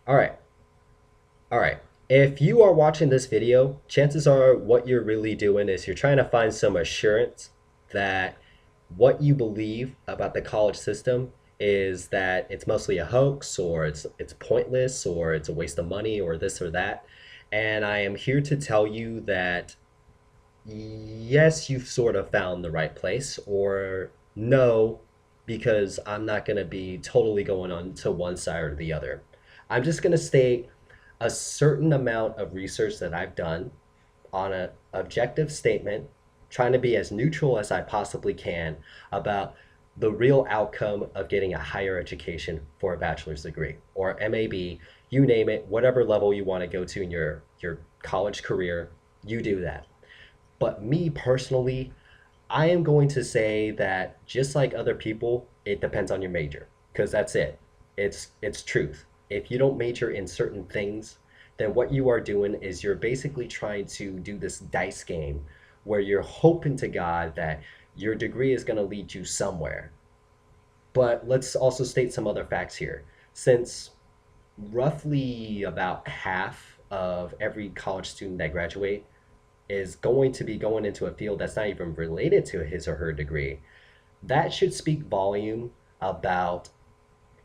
All right. All right. If you are watching this video, chances are what you're really doing is you're trying to find some assurance that what you believe about the college system is that it's mostly a hoax or it's pointless or it's a waste of money or this or that. And I am here to tell you that yes, you've sort of found the right place, or no, because I'm not going to be totally going on to one side or the other. I'm just going to state a certain amount of research that I've done on an objective statement, trying to be as neutral as I possibly can about the real outcome of getting a higher education for a bachelor's degree or MAB, you name it, whatever level you want to go to in your college career, you do that. But me personally, I am going to say that just like other people, it depends on your major because that's it. It's truth. If you don't major in certain things, then what you are doing is you're basically trying to do this dice game where you're hoping to God that your degree is going to lead you somewhere. But let's also state some other facts here. Since roughly about half of every college student that graduate is going to be going into a field that's not even related to his or her degree, that should speak volume about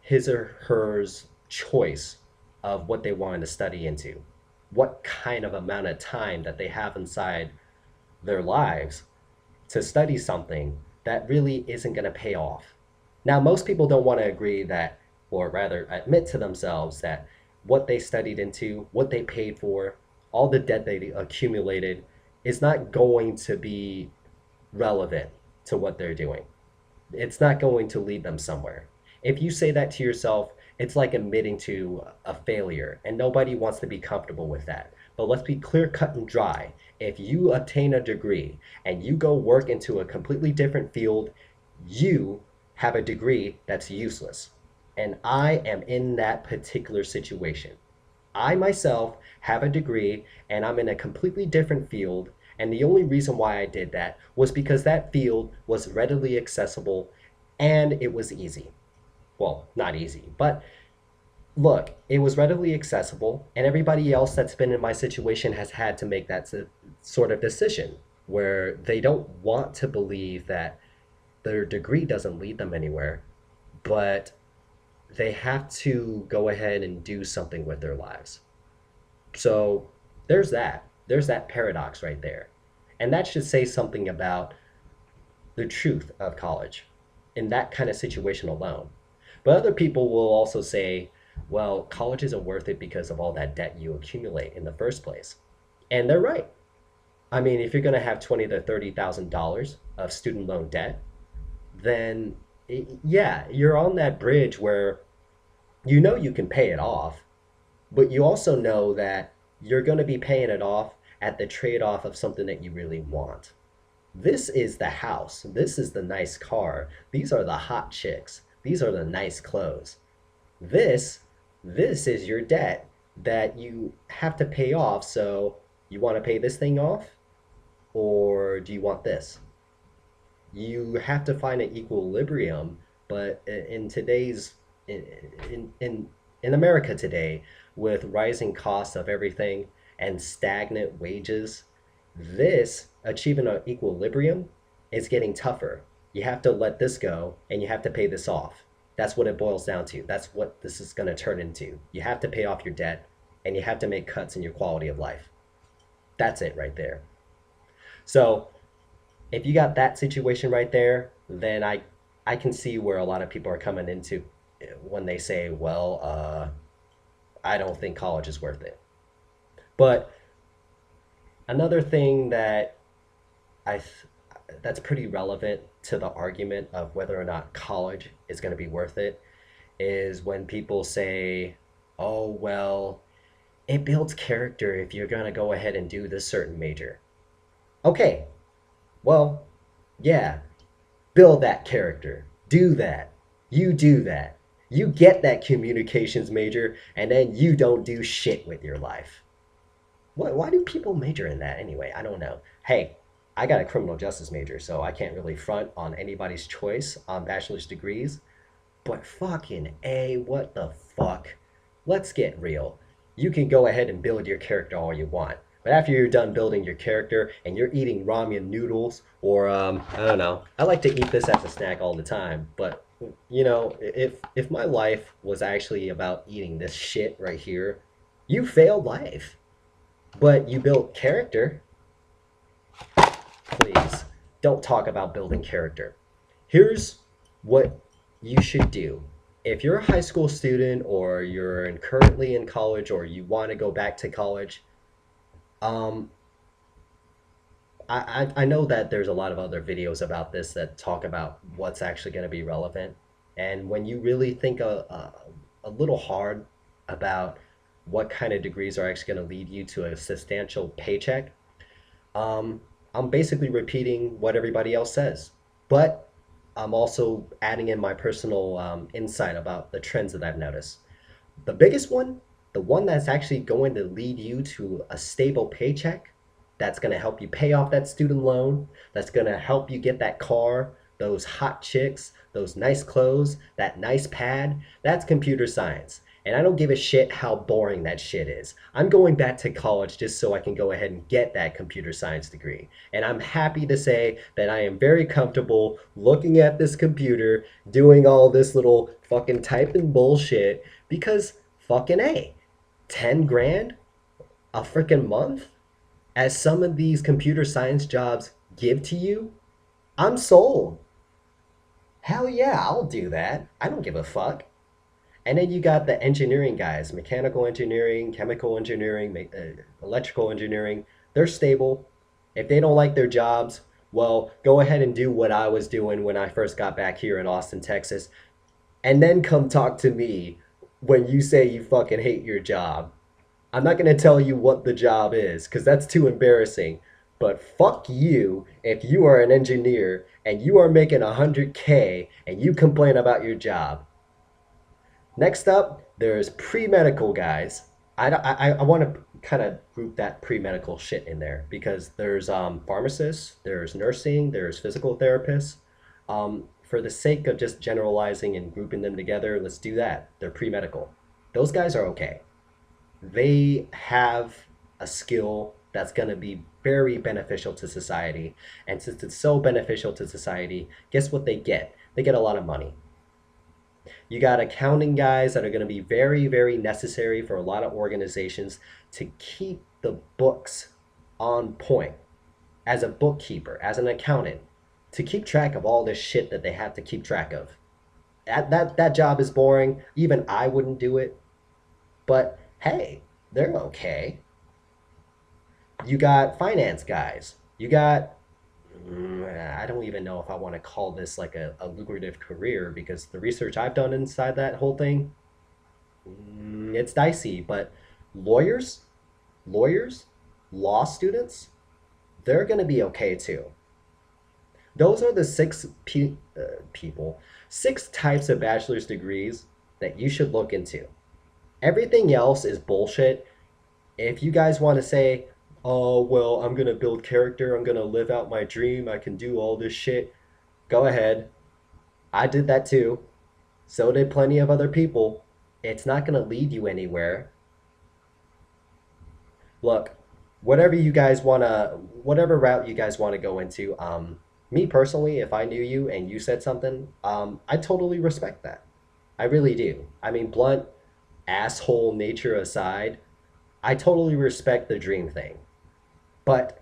his or her choice of what they wanted to study into, what kind of amount of time that they have inside their lives to study something that really isn't going to pay off. Now, most people don't want to agree that, or rather admit to themselves that what they studied into, what they paid for, all the debt they accumulated is not going to be relevant to what they're doing. It's not going to lead them somewhere. If you say that to yourself, it's like admitting to a failure, and nobody wants to be comfortable with that. But let's be clear, cut, and dry. If you obtain a degree and you go work into a completely different field, you have a degree that's useless. And I am in that particular situation. I myself have a degree and I'm in a completely different field. And the only reason why I did that was because that field was readily accessible and it was easy. Well, not easy, but look, it was readily accessible, and everybody else that's been in my situation has had to make that sort of decision where they don't want to believe that their degree doesn't lead them anywhere, but they have to go ahead and do something with their lives. So there's that. There's that paradox right there. And that should say something about the truth of college in that kind of situation alone. But other people will also say, well, college isn't worth it because of all that debt you accumulate in the first place. And they're right. I mean, if you're going to have $20,000 to $30,000 of student loan debt, then yeah, you're on that bridge where you know you can pay it off, but you also know that you're going to be paying it off at the trade-off of something that you really want. This is the house. This is the nice car. These are the hot chicks. These are the nice clothes. This this is your debt that you have to pay off. So you want to pay this thing off or do you want this? You have to find an equilibrium, but in today's in America today with rising costs of everything and stagnant wages, this achieving an equilibrium is getting tougher. You have to let this go and you have to pay this off. That's what it boils down to. That's what this is going to turn into. You have to pay off your debt and you have to make cuts in your quality of life. That's it right there. So, if you got that situation right there, then I can see where a lot of people are coming into when they say, well, I don't think college is worth it. But another thing that I that's pretty relevant to the argument of whether or not college is going to be worth it is when people say, "Oh, well, it builds character if you're going to go ahead and do this certain major." Okay, well, yeah, build that character. Do that. You do that. You get that communications major and then you don't do shit with your life. Why do people major in that anyway? I don't know. Hey, I got a criminal justice major, so I can't really front on anybody's choice on bachelor's degrees. But fucking A, what the fuck? let's get real. You can go ahead and build your character all you want. But after you're done building your character and you're eating ramen noodles, or I don't know, I like to eat this as a snack all the time. But if my life was actually about eating this shit right here, you failed life. But you built character. Please don't talk about building character. Here's what you should do. If you're a high school student or currently in college or you want to go back to college, um, I know that there's a lot of other videos about this that talk about what's actually going to be relevant. And when you really think a little hard about what kind of degrees are actually going to lead you to a substantial paycheck, um, I'm basically repeating what everybody else says. But I'm also adding in my personal insight about the trends that I've noticed. The biggest one, the one that's actually going to lead you to a stable paycheck, that's going to help you pay off that student loan, that's going to help you get that car, those hot chicks, those nice clothes, that nice pad, that's computer science. And I don't give a shit how boring that shit is. I'm going back to college just so I can go ahead and get that computer science degree. And I'm happy to say that I am very comfortable looking at this computer, doing all this little fucking typing bullshit because fucking A, 10 grand a freaking month as some of these computer science jobs give to you, I'm sold. Hell yeah, I'll do that. I don't give a fuck. And then you got the engineering guys, mechanical engineering, chemical engineering, electrical engineering. They're stable. If they don't like their jobs, well, go ahead and do what I was doing when I first got back here in Austin, Texas. And then come talk to me when you say you fucking hate your job. I'm not going to tell you what the job is because that's too embarrassing. But fuck you if you are an engineer and you are making 100K and you complain about your job. Next up, there's pre-medical guys. I want to kind of group that pre-medical shit in there because there's pharmacists, there's nursing, there's physical therapists. For the sake of just generalizing and grouping them together, let's do that. They're pre-medical. Those guys are okay. They have a skill that's going to be very beneficial to society. And since it's so beneficial to society, guess what they get? They get a lot of money. You got accounting guys that are going to be very, very necessary for a lot of organizations to keep the books on point as a bookkeeper, as an accountant, to keep track of all this shit that they have to keep track of. That job is boring. Even I wouldn't do it. But hey, they're okay. You got finance guys. You got I don't even know if I want to call this like a lucrative career because the research I've done inside that whole thing, it's dicey. But lawyers, lawyers, law students, they're going to be okay too. Those are the people, six types of bachelor's degrees that you should look into. Everything else is bullshit. If you guys want to say, oh, well, I'm going to build character, I'm going to live out my dream, I can do all this shit, go ahead. I did that too. So did plenty of other people. It's not going to lead you anywhere. Look, whatever route you guys want to go into, me personally, if I knew you and you said something, I totally respect that. I really do. I mean, blunt asshole nature aside, I totally respect the dream thing. But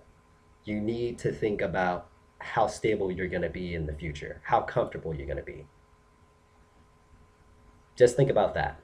you need to think about how stable you're going to be in the future, how comfortable you're going to be. Just think about that.